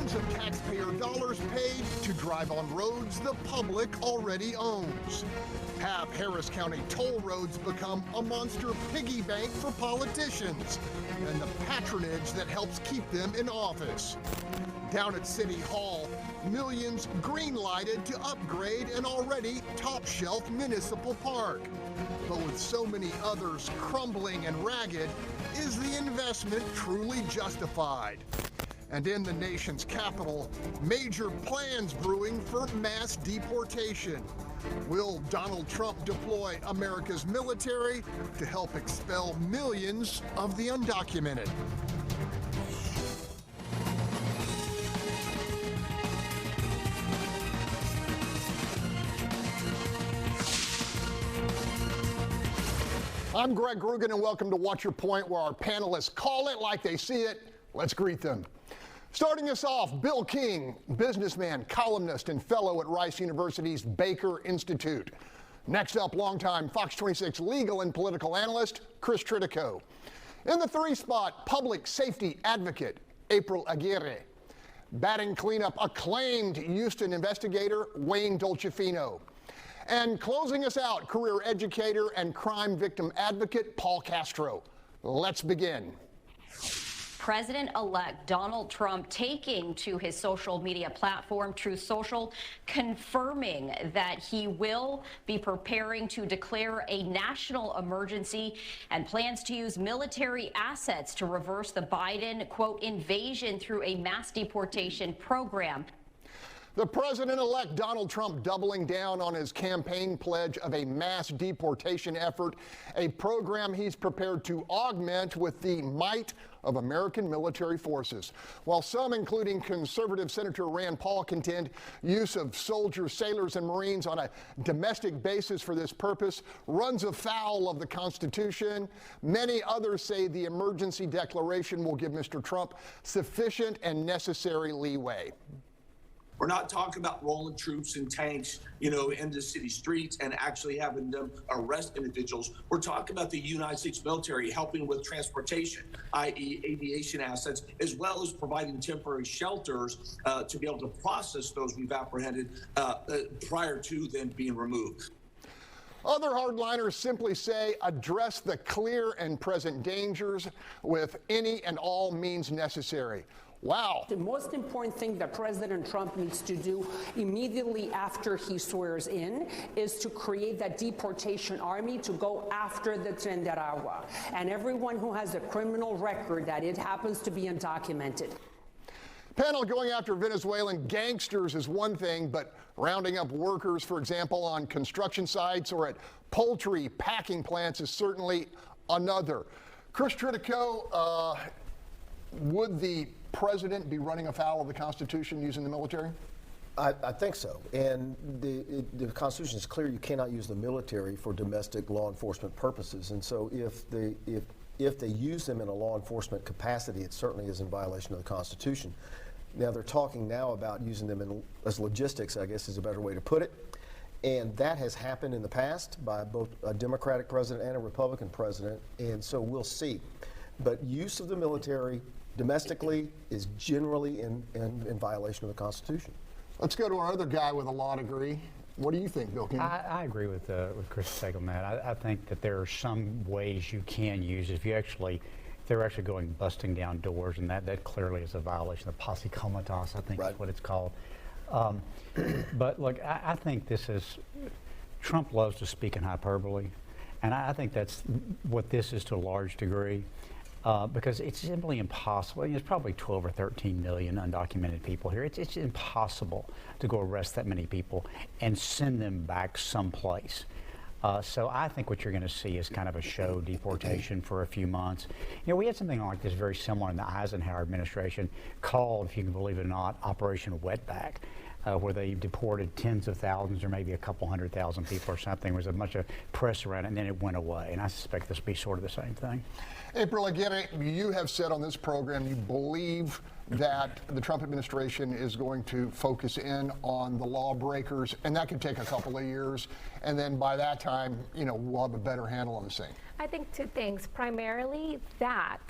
millions of taxpayer dollars paid to drive on roads the public already owns. Have Harris County toll roads become a monster piggy bank for politicians and the patronage that helps keep them in office. Down at City Hall, millions green-lighted to upgrade an already top-shelf municipal park. But with so many others crumbling and ragged, is the investment truly justified? And in the nation's capital, major plans brewing for mass deportation. Will Donald Trump deploy America's military to help expel millions of the undocumented? I'm Greg Grugan, and welcome to What's Your Point, where our panelists call it like they see it. Let's greet them. Starting us off, Bill King, businessman, columnist, and fellow at Rice University's Baker Institute. Next up, longtime Fox 26 legal and political analyst, Chris Tritico. In the 3 spot, public safety advocate, April Aguirre. Batting cleanup, acclaimed Houston investigator, Wayne Dolcefino. And closing us out, career educator and crime victim advocate, Paul Castro. Let's begin. President-elect Donald Trump taking to his social media platform, Truth Social, confirming that he will be preparing to declare a national emergency and plans to use military assets to reverse the Biden, quote, invasion through a mass deportation program. The president-elect Donald Trump doubling down on his campaign pledge of a mass deportation effort, a program he's prepared to augment with the might of American military forces. While some, including conservative Senator Rand Paul, contend use of soldiers, sailors, and Marines on a domestic basis for this purpose runs afoul of the Constitution, many others say the emergency declaration will give Mr. Trump sufficient and necessary leeway. We're not talking about rolling troops and tanks, into city streets and actually having them arrest individuals. We're talking about the United States military helping with transportation, i.e. aviation assets, as well as providing temporary shelters to be able to process those we've apprehended prior to them being removed. Other hardliners simply say address the clear and present dangers with any and all means necessary. Wow. The most important thing that President Trump needs to do immediately after he swears in is to create that deportation army to go after the Tenderawa and everyone who has a criminal record that it happens to be undocumented. Panel, going after Venezuelan gangsters is one thing, but rounding up workers, for example, on construction sites or at poultry packing plants is certainly another. Chris Tritico, would the president be running afoul of the Constitution using the military? I think so. And the Constitution is clear you cannot use the military for domestic law enforcement purposes. And so if they use them in a law enforcement capacity, it certainly is in violation of the Constitution. Now they're talking now about using them as logistics, I guess is a better way to put it. And that has happened in the past by both a Democratic president and a Republican president. And so we'll see. But use of the military domestically is generally in violation of the Constitution. Let's go to our other guy with a law degree. What do you think, Bill King? I agree with Chris Tritico on that. I think that there are some ways you can use it. If they're actually going busting down doors, and that clearly is a violation of posse comitatus, I think is what it's called. But look, I think Trump loves to speak in hyperbole, and I think that's what this is to a large degree. Because it's simply impossible. There's probably 12 or 13 million undocumented people here. It's impossible to go arrest that many people and send them back someplace. So I think what you're going to see is kind of a show deportation for a few months. We had something like this very similar in the Eisenhower administration called, if you can believe it or not, Operation Wetback. Where they deported tens of thousands or maybe a couple 100,000 people or something. There was a bunch of press around it, and then it went away. And I suspect this will be sort of the same thing. April, again, you have said on this program you believe that the Trump administration is going to focus in on the lawbreakers, and that could take a couple of years. And then by that time, we'll have a better handle on this thing. I think two things. Primarily that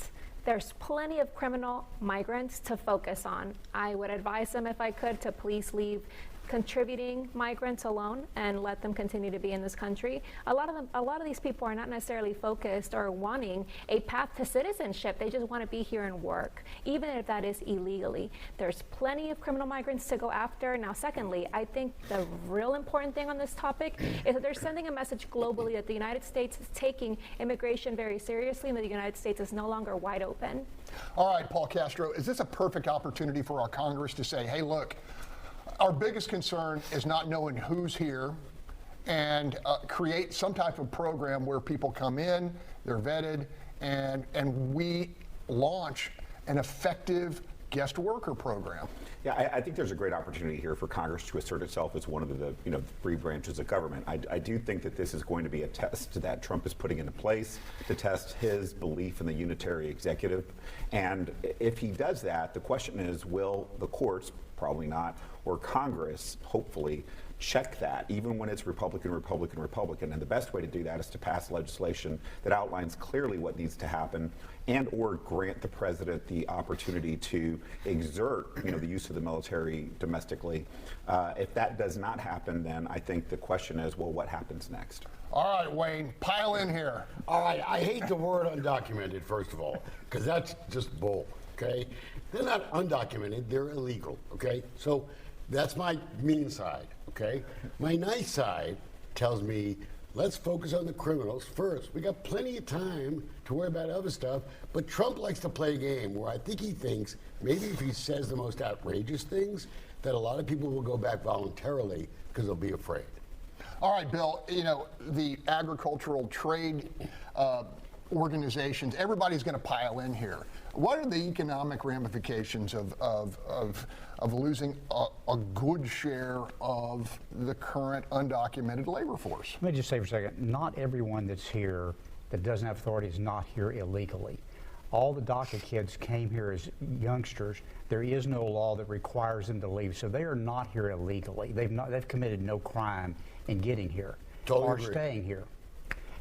There's plenty of criminal migrants to focus on. I would advise them, if I could, to please leave contributing migrants alone and let them continue to be in this country. A lot of these people are not necessarily focused or wanting a path to citizenship. They just want to be here and work, even if that is illegally. There's plenty of criminal migrants to go after. Now, secondly, I think the real important thing on this topic is that they're sending a message globally that the United States is taking immigration very seriously and that the United States is no longer wide open. All right, Paul Castro, is this a perfect opportunity for our Congress to say, hey, look, our biggest concern is not knowing who's here, and create some type of program where people come in, they're vetted, and we launch an effective guest worker program? Yeah, I think there's a great opportunity here for Congress to assert itself as one of the three branches of government. I do think that this is going to be a test that Trump is putting into place to test his belief in the unitary executive. And if he does that, the question is, will the courts, probably not, or Congress, hopefully, check that, even when it's Republican, Republican, Republican. And the best way to do that is to pass legislation that outlines clearly what needs to happen and or grant the president the opportunity to exert, the use of the military domestically. If that does not happen, then I think the question is, well, what happens next? All right, Wayne, pile in here. All right, I hate the word undocumented, first of all, because that's just bull, okay? They're not undocumented, they're illegal, okay? So that's my mean side, okay? My nice side tells me, let's focus on the criminals first. We got plenty of time to worry about other stuff, but Trump likes to play a game where I think he thinks maybe if he says the most outrageous things, that a lot of people will go back voluntarily because they'll be afraid. All right, Bill, the agricultural trade organizations, everybody's going to pile in here. What are the economic ramifications of losing a good share of the current undocumented labor force? Let me just say for a second, not everyone that's here that doesn't have authority is not here illegally. All the DACA kids came here as youngsters. There is no law that requires them to leave, so they are not here illegally. They've committed no crime in getting here or staying here.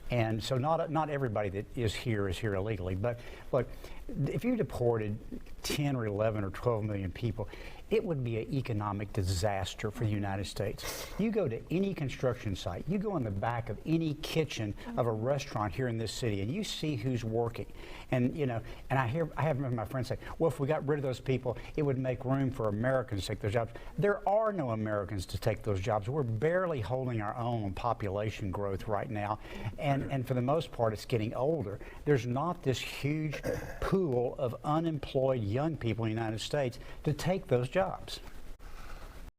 And so not everybody that is here illegally. But look, if you deported 10 or 11 or 12 million people, it would be an economic disaster for the United States. You go to any construction site, you go in the back of any kitchen of a restaurant here in this city, and you see who's working. And and I have my friends say, well, if we got rid of those people, it would make room for Americans to take those jobs. There are no Americans to take those jobs. We're barely holding our own on population growth right now, and for the most part, it's getting older. There's not this huge pool of unemployed young people in the United States to take those jobs.